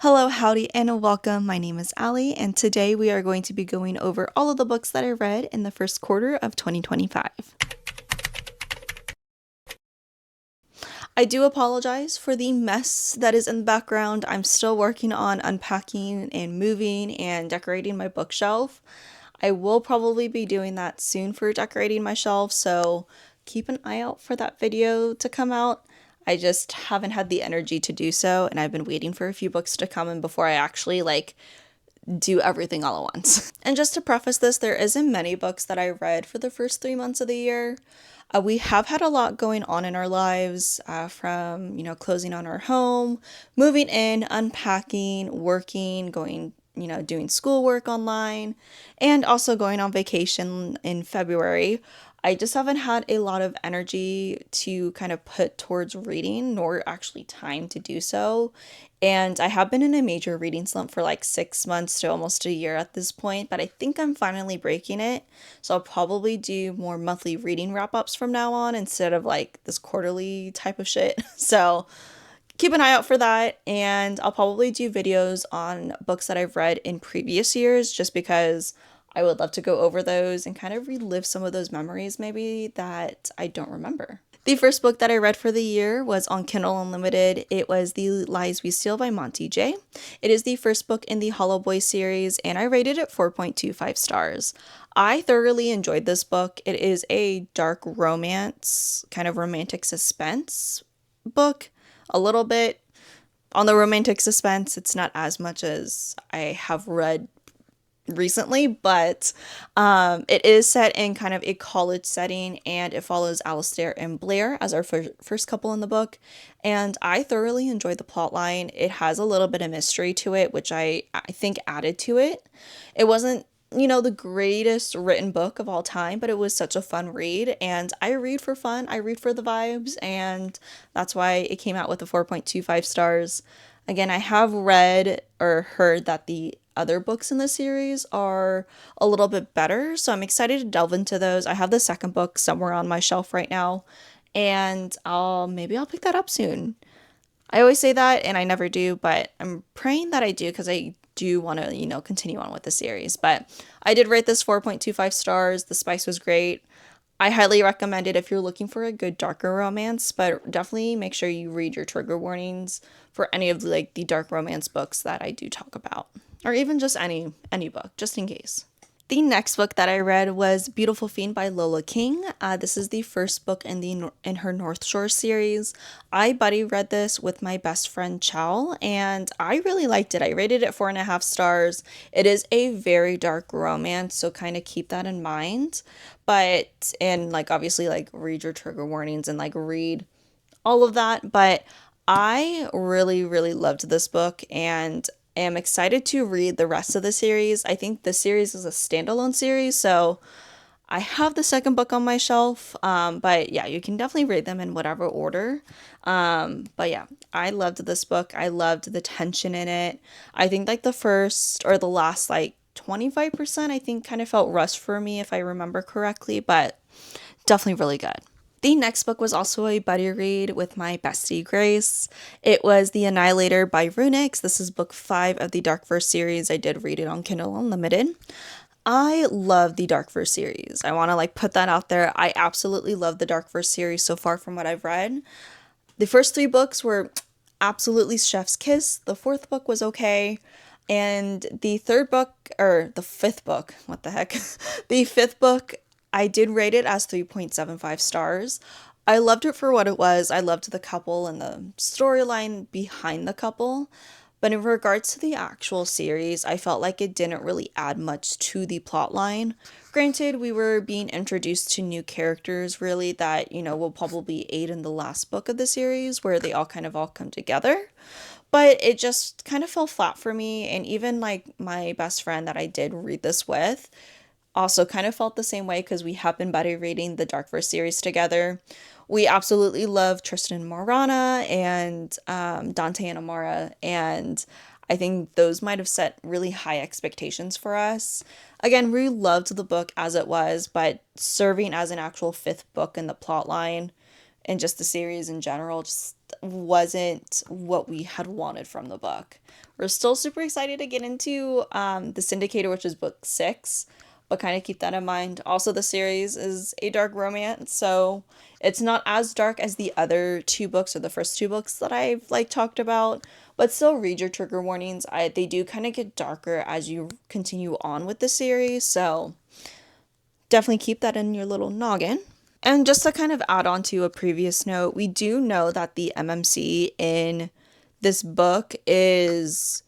Hello, howdy, and welcome. My name is Allie, and today we are going to be going over all of the books that I read in the first quarter of 2025. I do apologize for the mess that is in the background. I'm still working on unpacking and moving and decorating my bookshelf. I will probably be doing that soon for decorating my shelf, so keep an eye out for that video to come out. I just haven't had the energy to do so, and I've been waiting for a few books to come in before I actually do everything all at once. And just to preface this, there isn't many books that I read for the first 3 months of the year. We have had a lot going on in our lives, from, closing on our home, moving in, unpacking, working, going, doing schoolwork online, and also going on vacation in February. I just haven't had a lot of energy to kind of put towards reading, nor actually time to do so. And I have been in a major reading slump for like 6 months to almost a year at this point, but I think I'm finally breaking it. So I'll probably do more monthly reading wrap ups from now on instead of like this quarterly type of shit. So keep an eye out for that. And I'll probably do videos on books that I've read in previous years just because I would love to go over those and kind of relive some of those memories maybe that I don't remember. The first book that I read for the year was on Kindle Unlimited. It was The Lies We Steal by Monty J. It is the first book in the Hollow Boy series, and I rated it 4.25 stars. I thoroughly enjoyed this book. It is a dark romance, kind of romantic suspense book. A little bit on the romantic suspense. It's not as much as I have read recently, but it is set in kind of a college setting, and it follows Alistair and Blair as our first couple in the book. And I thoroughly enjoyed the plot line. It has a little bit of mystery to it, which I think added to it. It wasn't the greatest written book of all time, but it was such a fun read. And I read for fun, I read for the vibes, and that's why it came out with the 4.25 stars. Again, I have read or heard that the other books in the series are a little bit better, so I'm excited to delve into those. I have the second book somewhere on my shelf right now, and I'll pick that up soon. I always say that and I never do, but I'm praying that I do because I do want to, continue on with the series. But I did rate this 4.25 stars. The spice was great. I highly recommend it if you're looking for a good darker romance, but definitely make sure you read your trigger warnings for any of the dark romance books that I do talk about, or even just any book, just in case. The next book that I read was Beautiful Fiend by Lola King. This is the first book in her North Shore series. I buddy read this with my best friend Chow, and I really liked it. I rated it 4.5 stars. It is a very dark romance, so kind of keep that in mind. But and obviously read your trigger warnings and read all of that. But I really, really loved this book and am excited to read the rest of the series. I think the series is a standalone series, so I have the second book on my shelf. But yeah, you can definitely read them in whatever order. But yeah, I loved this book. I loved the tension in it. I think the first or the last 25% I think kind of felt rushed for me if I remember correctly, but definitely really good. The next book was also a buddy read with my bestie Grace. It was The Annihilator by Runix. This is book 5 of the Darkverse series. I did read it on Kindle Unlimited. I love the Darkverse series. I want to put that out there. I absolutely love the Darkverse series so far from what I've read. The first 3 books were absolutely chef's kiss. The 4th book was okay. And the 3rd book, or the 5th book, what the heck? The 5th book, I did rate it as 3.75 stars. I loved it for what it was. I loved the couple and the storyline behind the couple. But in regards to the actual series, I felt like it didn't really add much to the plot line. Granted, we were being introduced to new characters really that, will probably aid in the last book of the series where they all come together. But it just kind of fell flat for me. And even my best friend that I did read this with also kind of felt the same way because we have been buddy reading the Darkverse series together. We absolutely love Tristan and Morgana and Dante and Amara, and I think those might have set really high expectations for us. Again, we loved the book as it was, but serving as an actual 5th book in the plot line and just the series in general, just wasn't what we had wanted from the book. We're still super excited to get into The Syndicator, which is book 6, but kind of keep that in mind. Also, the series is a dark romance, so it's not as dark as the other two books or the first two books that I've like talked about, but still read your trigger warnings. They do kind of get darker as you continue on with the series, so definitely keep that in your little noggin. And just to kind of add on to a previous note, we do know that the MMC in this book is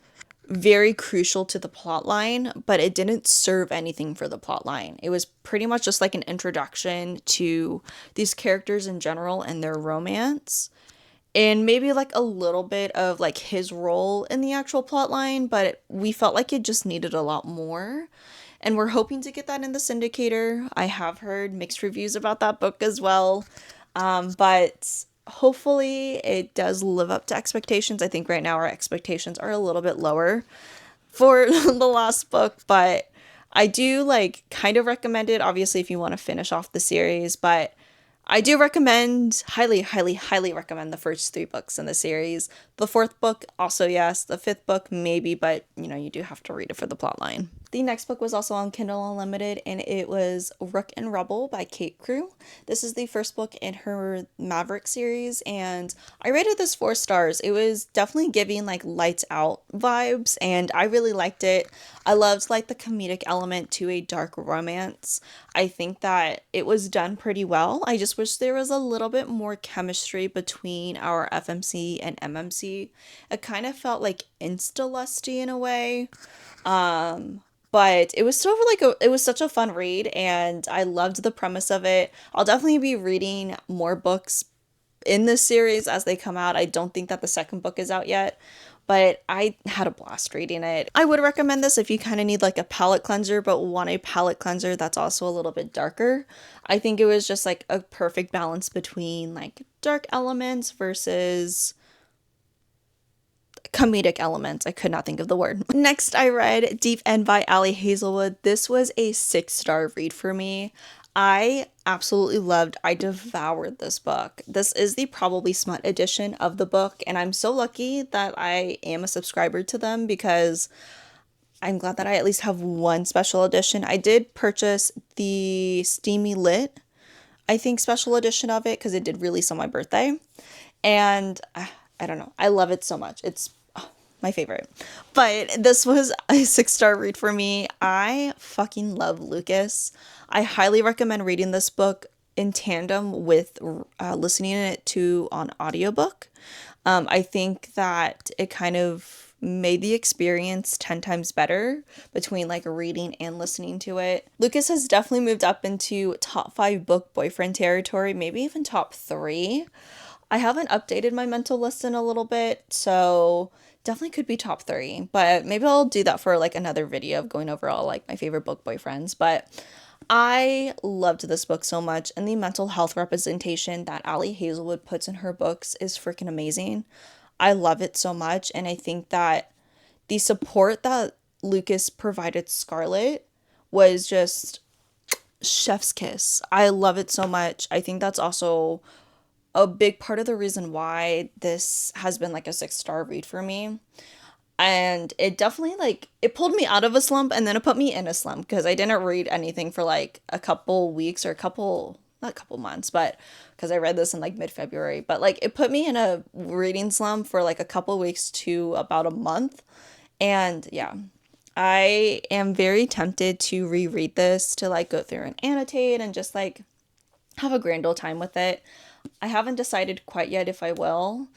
very crucial to the plot line, but it didn't serve anything for the plot line. It was pretty much just like an introduction to these characters in general and their romance, and maybe like a little bit of like his role in the actual plot line, but we felt like it just needed a lot more. And we're hoping to get that in the Syndicator. I have heard mixed reviews about that book as well. But hopefully it does live up to expectations. I think right now our expectations are a little bit lower for the last book, but I do like kind of recommend it, obviously, if you want to finish off the series. But I do recommend, highly, highly, highly recommend the first 3 books in the series. The 4th book, also yes. The 5th book, maybe, but you do have to read it for the plot line. The next book was also on Kindle Unlimited, and it was Rook and Rebel by Kate Crew. This is the first book in her Maverick series, and I rated this 4 stars. It was definitely giving like lights out vibes, and I really liked it. I loved like the comedic element to a dark romance. I think that it was done pretty well. I just wish there was a little bit more chemistry between our FMC and MMC. It kind of felt like insta-lusty in a way. But it was still like it was such a fun read, and I loved the premise of it. I'll definitely be reading more books in this series as they come out. I don't think that the second book is out yet, but I had a blast reading it. I would recommend this if you kind of need like a palette cleanser, but want a palette cleanser that's also a little bit darker. I think it was just like a perfect balance between like dark elements versus comedic elements. I could not think of the word. Next, I read Deep End by Ali Hazelwood. This was a 6-star read for me. I absolutely loved, I devoured this book. This is the Probably Smut edition of the book, and I'm so lucky that I am a subscriber to them because I'm glad that I at least have one special edition. I did purchase the Steamy Lit, I think, special edition of it because it did release on my birthday, and I don't know, I love it so much. It's my favorite. But this was a 6-star read for me. I fucking love Lucas. I highly recommend reading this book in tandem with listening it to on audiobook. I think that it kind of made the experience 10 times better between like reading and listening to it. Lucas has definitely moved up into top 5 book boyfriend territory, maybe even top 3. I haven't updated my mental list in a little bit, so definitely could be top 3, but maybe I'll do that for like another video of going over all like my favorite book boyfriends. But I loved this book so much, and the mental health representation that Ali Hazelwood puts in her books is freaking amazing. I love it so much, and I think that the support that Lucas provided Scarlett was just chef's kiss. I love it so much. I think that's also a big part of the reason why this has been like a 6-star read for me. And it definitely like it pulled me out of a slump, and then it put me in a slump because I didn't read anything for like a couple weeks or not a couple months, but because I read this in like mid-February, but like it put me in a reading slump for like a couple weeks to about a month. And yeah, I am very tempted to reread this, to like go through and annotate and just like have a grand old time with it. I haven't decided quite yet if I will,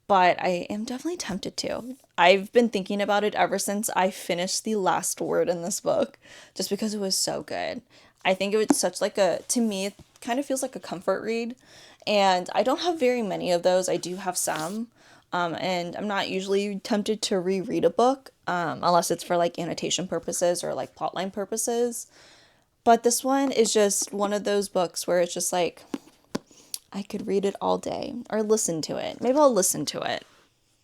but I am definitely tempted to. I've been thinking about it ever since I finished the last word in this book, just because it was so good. I think it was such like to me, it kind of feels like a comfort read, and I don't have very many of those. I do have some, and I'm not usually tempted to reread a book, unless it's for like annotation purposes or like plotline purposes. But this one is just one of those books where it's just like, I could read it all day or listen to it. Maybe I'll listen to it.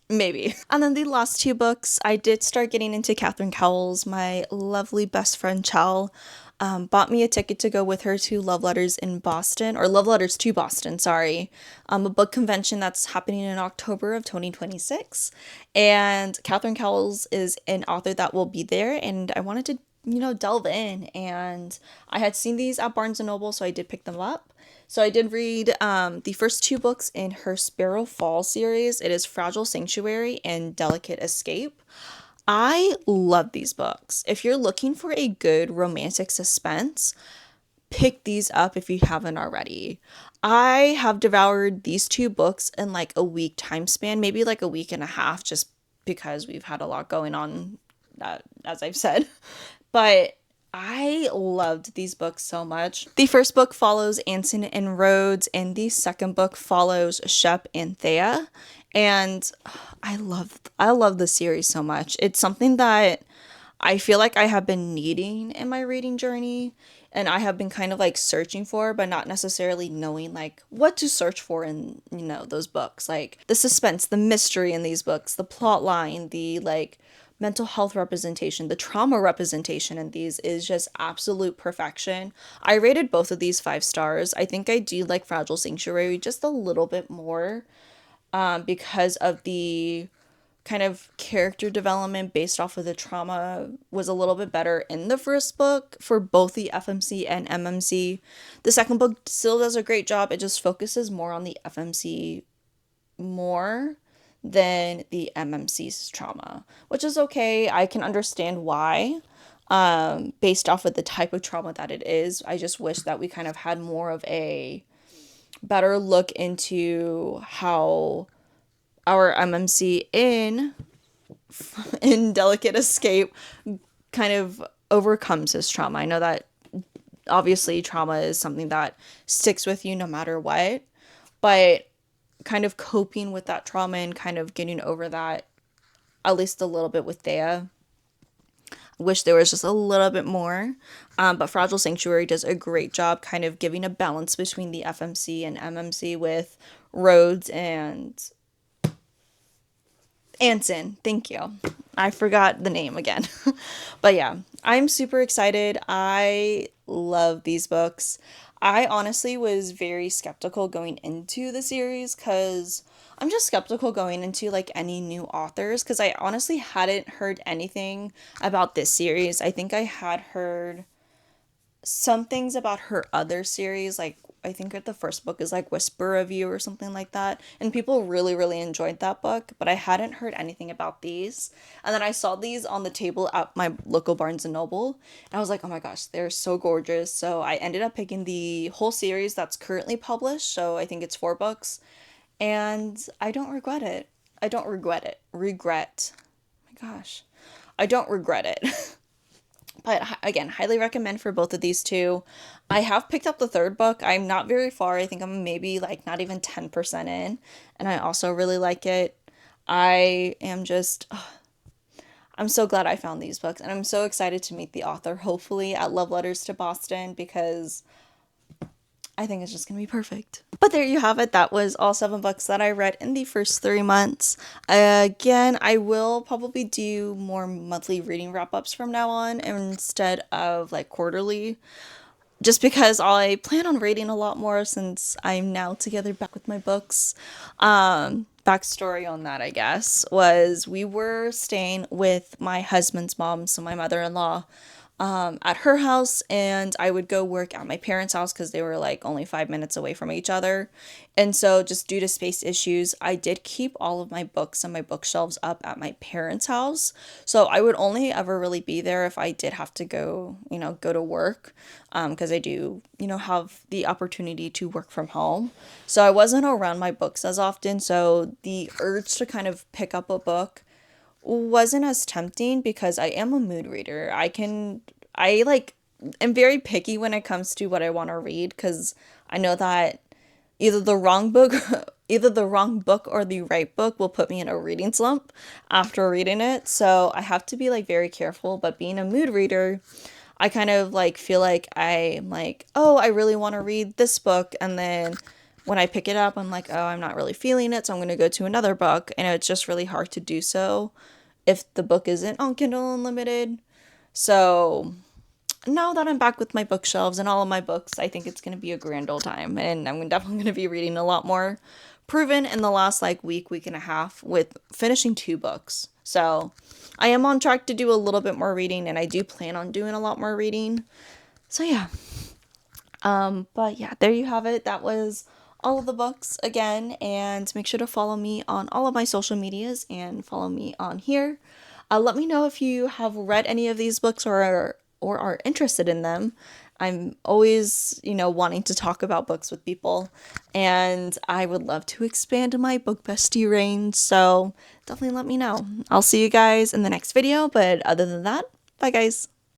Maybe. And then the last two books, I did start getting into Catherine Cowles. My lovely best friend Chell bought me a ticket to go with her to Love Letters in Boston, or Love Letters to Boston, sorry. A book convention that's happening in October of 2026. And Catherine Cowles is an author that will be there, and I wanted to, delve in. And I had seen these at Barnes and Noble, so I did pick them up. So I did read the first two books in her Sparrow Fall series. It is Fragile Sanctuary and Delicate Escape. I love these books. If you're looking for a good romantic suspense, pick these up if you haven't already. I have devoured these two books in like a week time span, maybe like a week and a half, just because we've had a lot going on, as I've said. But I loved these books so much. The first book follows Anson and Rhodes, and the second book follows Shep and Thea. And I love the series so much. It's something that I feel like I have been needing in my reading journey, and I have been kind of like searching for, but not necessarily knowing like what to search for in, those books. Like the suspense, the mystery in these books, the plot line, the like mental health representation, the trauma representation in these is just absolute perfection. I rated both of these 5 stars. I think I do like Fragile Sanctuary just a little bit more because of the kind of character development based off of the trauma was a little bit better in the first book for both the FMC and MMC. The second book still does a great job. It just focuses more on the FMC more than the MMC's trauma, which is okay. I can understand why, based off of the type of trauma that it is. I just wish that we kind of had more of a better look into how our MMC in Delicate Escape kind of overcomes his trauma. I know that obviously trauma is something that sticks with you no matter what, but kind of coping with that trauma and kind of getting over that at least a little bit with Thea. I wish there was just a little bit more. But Fragile Sanctuary does a great job kind of giving a balance between the FMC and MMC with Rhodes and Anson. Thank you. I forgot the name again. But yeah, I'm super excited. I love these books. I honestly was very skeptical going into the series because I'm just skeptical going into like any new authors because I honestly hadn't heard anything about this series. I think I had heard some things about her other series, like I think the first book is like Whisper of You or something like that, and people really really enjoyed that book, but I hadn't heard anything about these. And then I saw these on the table at my local Barnes and Noble, and I was like, oh my gosh, they're so gorgeous. So I ended up picking the whole series that's currently published, so I think it's 4 books, and I don't regret it. I don't regret it. Regret. Oh my gosh. I don't regret it. But again, highly recommend for both of these two. I have picked up the third book. I'm not very far. I think I'm maybe like not even 10% in. And I also really like it. I am just, I'm so glad I found these books. And I'm so excited to meet the author, hopefully at Love Letters to Boston, because I think it's just going to be perfect. But there you have it. That was all 7 books that I read in the first 3 months. Again, I will probably do more monthly reading wrap-ups from now on instead of like quarterly. Just because I plan on reading a lot more since I'm now together back with my books. Backstory on that, I guess, was we were staying with my husband's mom, so my mother-in-law, at her house, and I would go work at my parents' house because they were like only 5 minutes away from each other. And so just due to space issues, I did keep all of my books and my bookshelves up at my parents' house. So I would only ever really be there if I did have to go, go to work, because I do, have the opportunity to work from home. So I wasn't around my books as often. So the urge to kind of pick up a book wasn't as tempting because I am a mood reader. I like am very picky when it comes to what I want to read because I know that either the wrong book either the wrong book or the right book will put me in a reading slump after reading it. So I have to be like very careful, but being a mood reader, I kind of like feel like I'm like, "Oh, I really want to read this book," and then when I pick it up, I'm like, oh, I'm not really feeling it, so I'm going to go to another book. And it's just really hard to do so if the book isn't on Kindle Unlimited. So now that I'm back with my bookshelves and all of my books, I think it's going to be a grand old time. And I'm definitely going to be reading a lot more. Proven in the last like week and a half with finishing 2 books. So I am on track to do a little bit more reading, and I do plan on doing a lot more reading. So yeah. But yeah, there you have it. That was all of the books again, and make sure to follow me on all of my social medias and follow me on here. Let me know if you have read any of these books or are interested in them. I'm always, wanting to talk about books with people, and I would love to expand my book bestie range. So definitely let me know. I'll see you guys in the next video, but other than that, bye guys.